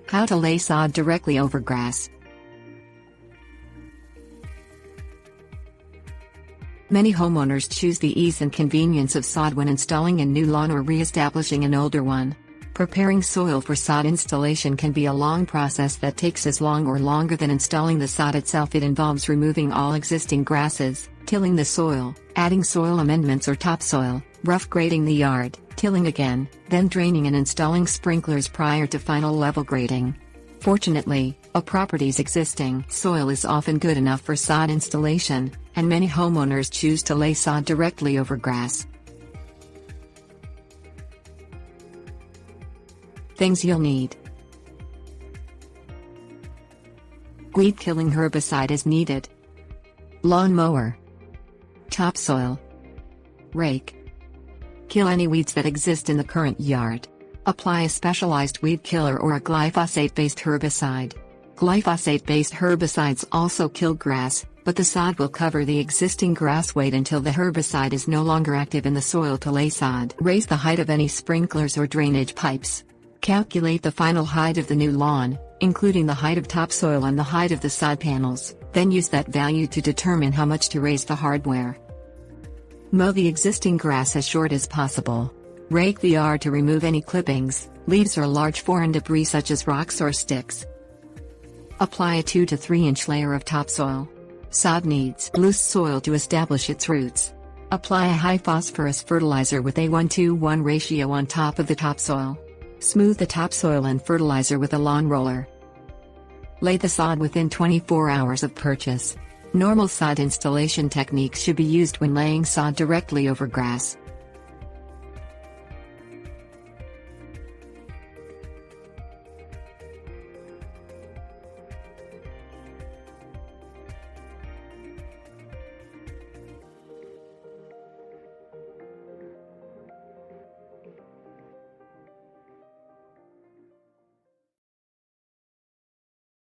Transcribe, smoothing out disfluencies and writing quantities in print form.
How to lay sod directly over grass. Many homeowners choose the ease and convenience of sod when installing a new lawn or re-establishing an older one. Preparing soil for sod installation can be a long process that takes as long or longer than installing the sod itself. It involves removing all existing grasses, tilling the soil, adding soil amendments or topsoil, rough grading the yard, tilling again, then draining and installing sprinklers prior to final level grading. Fortunately, a property's existing soil is often good enough for sod installation, and many homeowners choose to lay sod directly over grass. Things you'll need. Weed-killing herbicide is needed. Lawn mower. Topsoil. Rake. Kill any weeds that exist in the current yard. Apply a specialized weed killer or a glyphosate-based herbicide. Glyphosate-based herbicides also kill grass, but the sod will cover the existing grass. Wait until the herbicide is no longer active in the soil to lay sod. Raise the height of any sprinklers or drainage pipes. Calculate the final height of the new lawn, including the height of topsoil and the height of the sod panels, then use that value to determine how much to raise the hardware. Mow the existing grass as short as possible. Rake the yard to remove any clippings, leaves or large foreign debris such as rocks or sticks. Apply a 2 to 3 inch layer of topsoil. Sod needs loose soil to establish its roots. Apply a high phosphorus fertilizer with a 1:1 ratio on top of the topsoil. Smooth the topsoil and fertilizer with a lawn roller. Lay the sod within 24 hours of purchase. Normal sod installation techniques should be used when laying sod directly over grass.